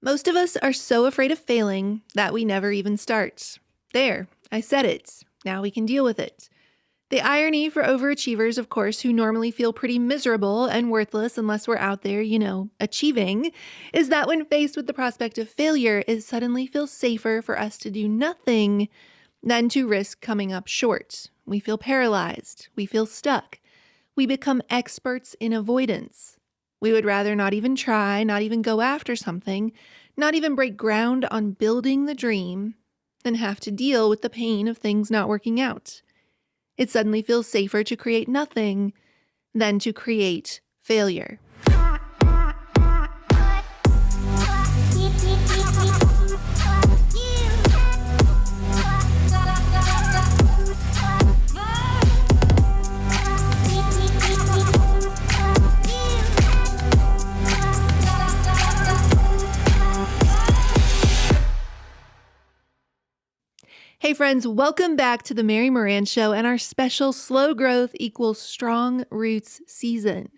Most of us are so afraid of failing that we never even start. There, I said it. Now we can deal with it. The irony for overachievers, of course, who normally feel pretty miserable and worthless unless we're out there, achieving, is that when faced with the prospect of failure, it suddenly feels safer for us to do nothing than to risk coming up short. We feel paralyzed. We feel stuck. We become experts in avoidance. We would rather not even try, not even go after something, not even break ground on building the dream, than have to deal with the pain of things not working out. It suddenly feels safer to create nothing than to create failure. Hey friends, welcome back to the Mary Marantz Show and our special Slow Growth Equals Strong Roots season.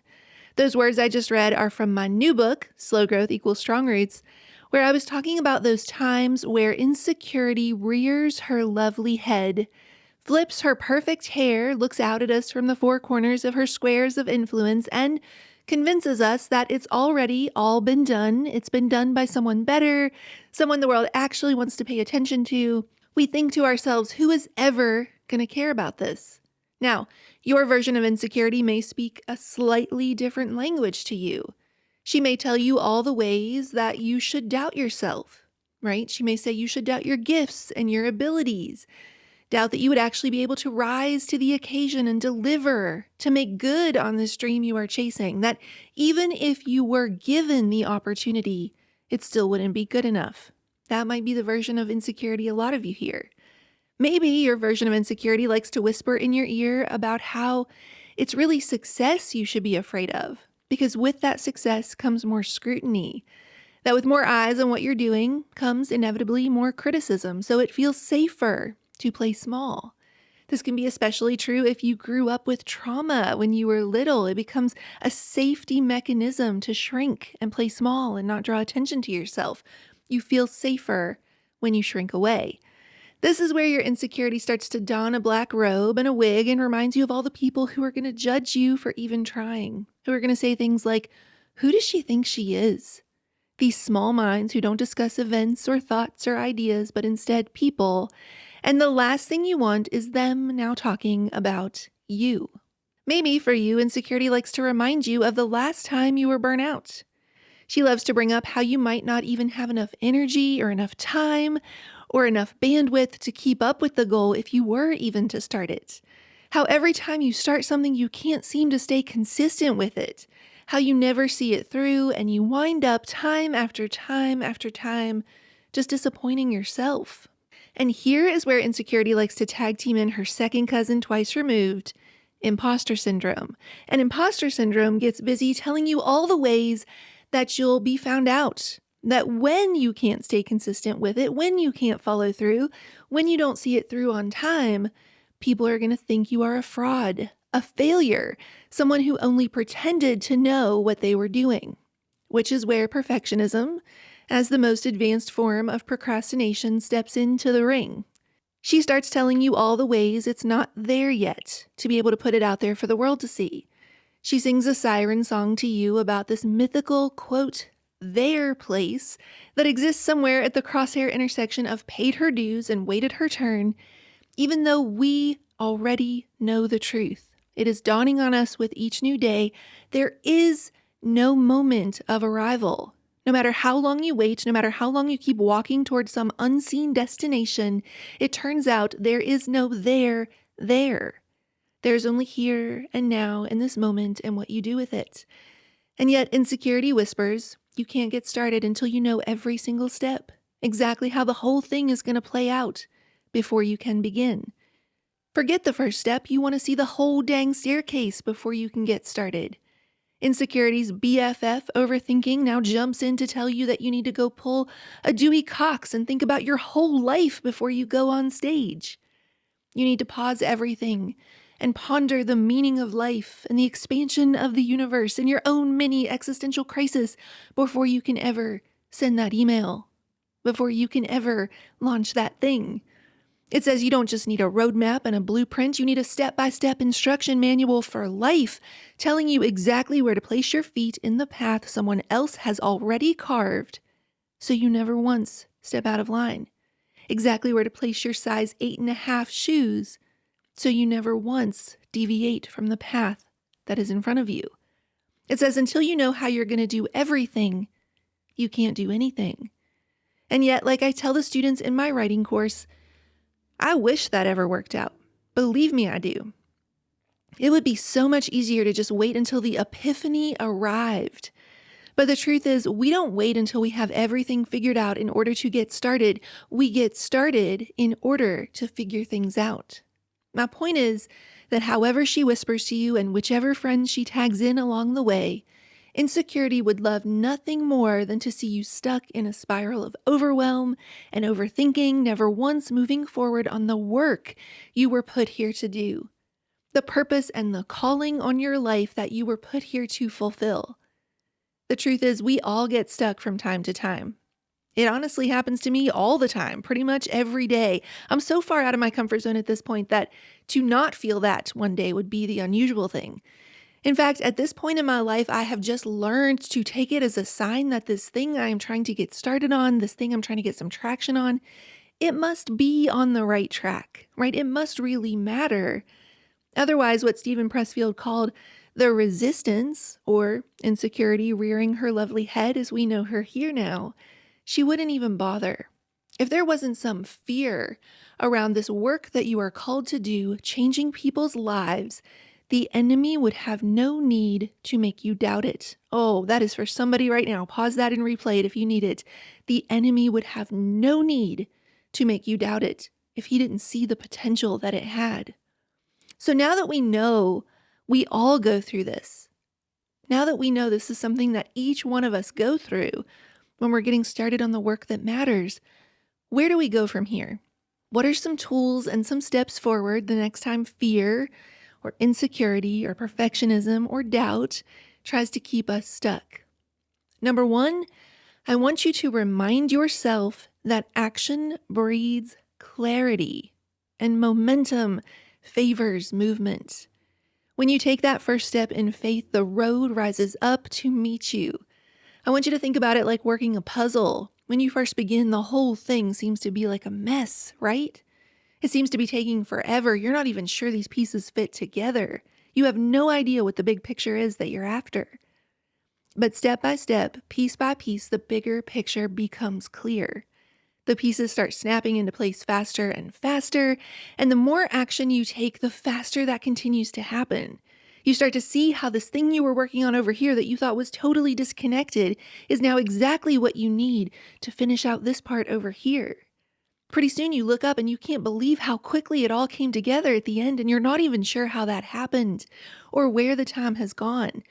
Those words I just read are from my new book, Slow Growth Equals Strong Roots, where I was talking about those times where insecurity rears her lovely head, flips her perfect hair, looks out at us from the four corners of her squares of influence, and convinces us that it's already all been done. It's been done by someone better, someone the world actually wants to pay attention to. We think to ourselves, who is ever going to care about this? Now, your version of insecurity may speak a slightly different language to you. She may tell you all the ways that you should doubt yourself, right? She may say you should doubt your gifts and your abilities, doubt that you would actually be able to rise to the occasion and deliver, to make good on this dream you are chasing, that even if you were given the opportunity, it still wouldn't be good enough. That might be the version of insecurity a lot of you hear. Maybe your version of insecurity likes to whisper in your ear about how it's really success you should be afraid of, because with that success comes more scrutiny. That with more eyes on what you're doing comes inevitably more criticism, so it feels safer to play small. This can be especially true if you grew up with trauma when you were little. It becomes a safety mechanism to shrink and play small and not draw attention to yourself. You feel safer when you shrink away. This is where your insecurity starts to don a black robe and a wig and reminds you of all the people who are going to judge you for even trying, who are going to say things like, "Who does she think she is?" These small minds who don't discuss events or thoughts or ideas, but instead people. And the last thing you want is them now talking about you. Maybe for you, insecurity likes to remind you of the last time you were burnt out. She loves to bring up how you might not even have enough energy or enough time or enough bandwidth to keep up with the goal if you were even to start it. How every time you start something, you can't seem to stay consistent with it. How you never see it through and you wind up time after time after time just disappointing yourself. And here is where insecurity likes to tag team in her second cousin twice removed, imposter syndrome. And imposter syndrome gets busy telling you all the ways that you'll be found out, that when you can't stay consistent with it, when you can't follow through, when you don't see it through on time, people are going to think you are a fraud, a failure, someone who only pretended to know what they were doing, which is where perfectionism, as the most advanced form of procrastination, steps into the ring. She starts telling you all the ways it's not there yet to be able to put it out there for the world to see. She sings a siren song to you about this mythical, quote, there place that exists somewhere at the crosshair intersection of paid her dues and waited her turn, even though we already know the truth. It is dawning on us with each new day. There is no moment of arrival. No matter how long you wait, no matter how long you keep walking towards some unseen destination, it turns out there is no there. There's only here and now in this moment and what you do with it. And yet insecurity whispers, you can't get started until you know every single step, exactly how the whole thing is going to play out before you can begin. Forget the first step. You want to see the whole dang staircase before you can get started. Insecurity's BFF, overthinking, now jumps in to tell you that you need to go pull a Dewey Cox and think about your whole life before you go on stage. You need to pause everything and ponder the meaning of life and the expansion of the universe and your own mini existential crisis before you can ever send that email, before you can ever launch that thing. It says you don't just need a roadmap and a blueprint, you need a step-by-step instruction manual for life, telling you exactly where to place your feet in the path someone else has already carved, so you never once step out of line. Exactly where to place your size 8.5 shoes, so you never once deviate from the path that is in front of you. It says until you know how you're going to do everything, you can't do anything. And yet, like I tell the students in my writing course, I wish that ever worked out. Believe me, I do. It would be so much easier to just wait until the epiphany arrived. But the truth is, we don't wait until we have everything figured out in order to get started. We get started in order to figure things out. My point is that however she whispers to you and whichever friends she tags in along the way, insecurity would love nothing more than to see you stuck in a spiral of overwhelm and overthinking, never once moving forward on the work you were put here to do, the purpose and the calling on your life that you were put here to fulfill. The truth is, we all get stuck from time to time. It honestly happens to me all the time, pretty much every day. I'm so far out of my comfort zone at this point that to not feel that one day would be the unusual thing. In fact, at this point in my life, I have just learned to take it as a sign that this thing I am trying to get started on, this thing I'm trying to get some traction on, it must be on the right track, right? It must really matter. Otherwise, what Stephen Pressfield called the resistance, or insecurity rearing her lovely head as we know her here now, she wouldn't even bother. If there wasn't some fear around this work that you are called to do, changing people's lives, the enemy would have no need to make you doubt it. Oh, that is for somebody right now. Pause that and replay it if you need it. The enemy would have no need to make you doubt it if he didn't see the potential that it had. So now that we know we all go through this, now that we know this is something that each one of us go through when we're getting started on the work that matters, where do we go from here? What are some tools and some steps forward the next time fear or insecurity or perfectionism or doubt tries to keep us stuck? Number one, I want you to remind yourself that action breeds clarity and momentum favors movement. When you take that first step in faith, the road rises up to meet you. I want you to think about it like working a puzzle. When you first begin, the whole thing seems to be like a mess, right? It seems to be taking forever. You're not even sure these pieces fit together. You have no idea what the big picture is that you're after. But step by step, piece by piece, the bigger picture becomes clear. The pieces start snapping into place faster and faster, and the more action you take, the faster that continues to happen. You start to see how this thing you were working on over here that you thought was totally disconnected is now exactly what you need to finish out this part over here. Pretty soon you look up and you can't believe how quickly it all came together at the end, and you're not even sure how that happened or where the time has gone.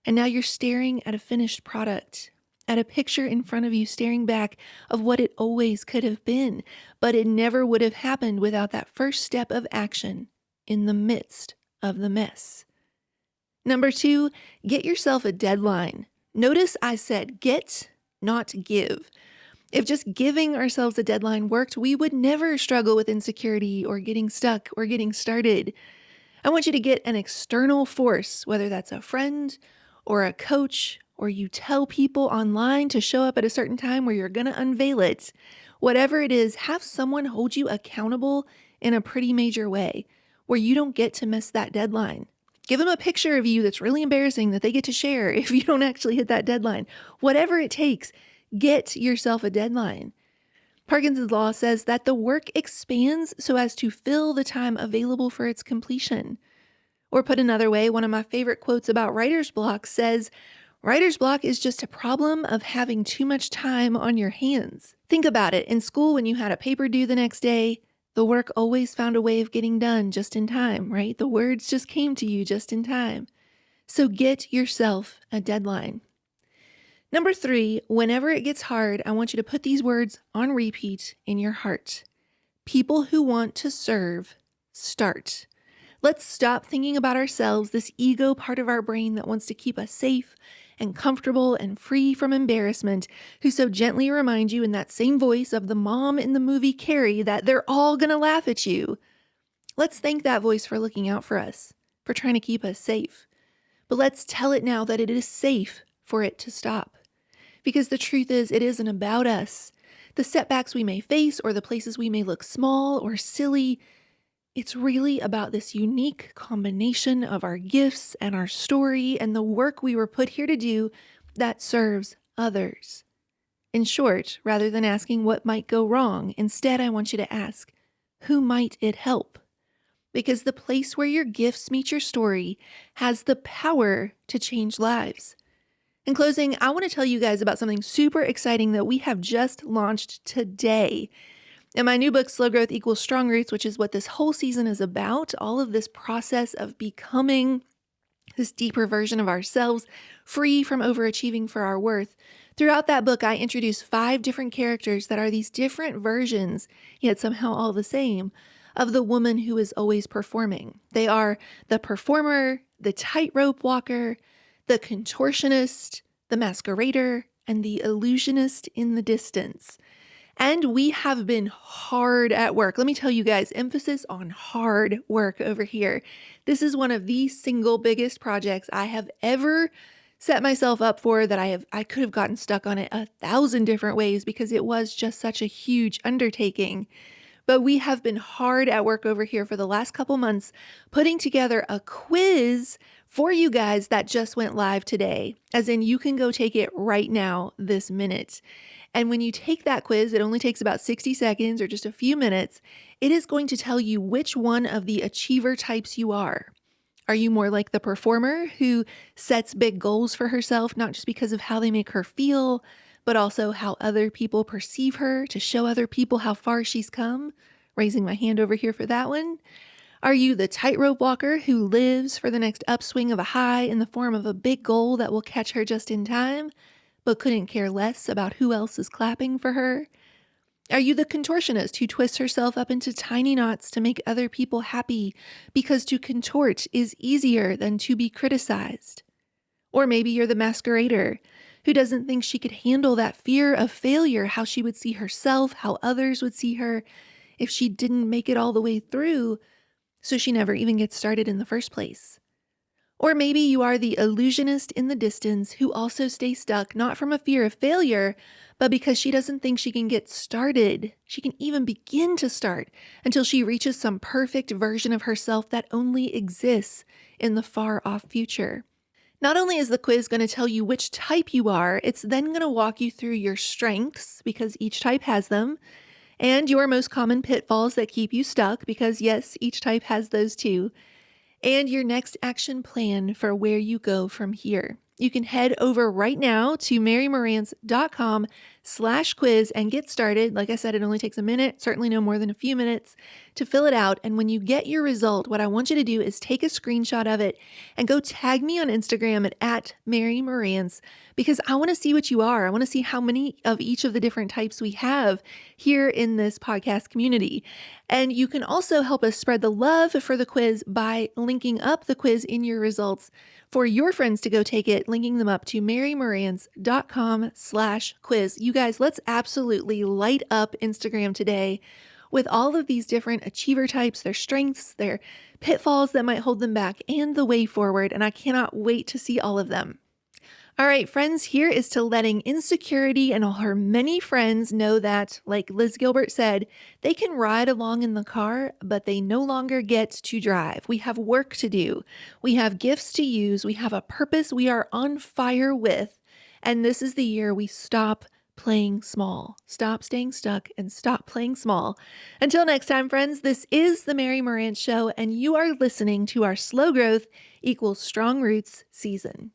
And now you're staring at a finished product, at a picture in front of you, staring back of what it always could have been, but it never would have happened without that first step of action in the midst of the mess. Number two, get yourself a deadline. Notice I said get, not give. If just giving ourselves a deadline worked, we would never struggle with insecurity or getting stuck or getting started. I want you to get an external force, whether that's a friend or a coach, or you tell people online to show up at a certain time where you're going to unveil it. Whatever it is, have someone hold you accountable in a pretty major way where you don't get to miss that deadline. Give them a picture of you that's really embarrassing that they get to share if you don't actually hit that deadline. Whatever it takes, get yourself a deadline. Parkinson's law says that the work expands so as to fill the time available for its completion. Or put another way, one of my favorite quotes about writer's block says, writer's block is just a problem of having too much time on your hands. Think about it. In school, when you had a paper due the next day, the work always found a way of getting done just in time, right? The words just came to you just in time. So get yourself a deadline. Number three, whenever it gets hard, I want you to put these words on repeat in your heart. People who want to serve, start. Let's stop thinking about ourselves, this ego part of our brain that wants to keep us safe and comfortable and free from embarrassment, who so gently remind you in that same voice of the mom in the movie Carrie that they're all gonna laugh at you. Let's thank that voice for looking out for us, for trying to keep us safe. But let's tell it now that it is safe for it to stop. Because the truth is, it isn't about us. The setbacks we may face or the places we may look small or silly, it's really about this unique combination of our gifts and our story and the work we were put here to do that serves others. In short, rather than asking what might go wrong, instead I want you to ask, who might it help? Because the place where your gifts meet your story has the power to change lives. In closing, I want to tell you guys about something super exciting that we have just launched today. In my new book, Slow Growth Equals Strong Roots, which is what this whole season is about, all of this process of becoming this deeper version of ourselves, free from overachieving for our worth. Throughout that book, I introduce 5 different characters that are these different versions, yet somehow all the same, of the woman who is always performing. They are the performer, the tightrope walker, the contortionist, the masquerader, and the illusionist in the distance. And we have been hard at work. Let me tell you guys, emphasis on hard work over here. This is one of the single biggest projects I have ever set myself up for that I could have gotten stuck on it 1,000 different ways because it was just such a huge undertaking. But we have been hard at work over here for the last couple months, putting together a quiz for you guys that just went live today, as in you can go take it right now, this minute. And when you take that quiz, it only takes about 60 seconds or just a few minutes. It is going to tell you which one of the achiever types you are. Are you more like the performer who sets big goals for herself, not just because of how they make her feel, but also how other people perceive her to show other people how far she's come? Raising my hand over here for that one. Are you the tightrope walker who lives for the next upswing of a high in the form of a big goal that will catch her just in time, but couldn't care less about who else is clapping for her? Are you the contortionist who twists herself up into tiny knots to make other people happy because to contort is easier than to be criticized? Or maybe you're the masquerader who doesn't think she could handle that fear of failure, how she would see herself, how others would see her if she didn't make it all the way through, so she never even gets started in the first place. Or maybe you are the illusionist in the distance who also stays stuck, not from a fear of failure, but because she doesn't think she can get started. She can even begin to start until she reaches some perfect version of herself that only exists in the far off future. Not only is the quiz going to tell you which type you are, it's then going to walk you through your strengths, because each type has them, and your most common pitfalls that keep you stuck, because yes, each type has those too, and your next action plan for where you go from here. You can head over right now to marymarantz.com/quiz and get started. Like I said, it only takes a minute, certainly no more than a few minutes to fill it out. And when you get your result, what I want you to do is take a screenshot of it and go tag me on Instagram at Mary Marantz, because I want to see what you are. I want to see how many of each of the different types we have here in this podcast community. And you can also help us spread the love for the quiz by linking up the quiz in your results for your friends to go take it, linking them up to marymarantz.com/quiz. You guys, let's absolutely light up Instagram today with all of these different achiever types, their strengths, their pitfalls that might hold them back, and the way forward. And I cannot wait to see all of them. All right, friends, here is to letting insecurity and all her many friends know that, like Liz Gilbert said, they can ride along in the car, but they no longer get to drive. We have work to do. We have gifts to use. We have a purpose we are on fire with. And this is the year we stop playing small. Stop staying stuck and stop playing small. Until next time, friends, this is the Mary Marantz Show, and you are listening to our Slow Growth Equals Strong Roots season.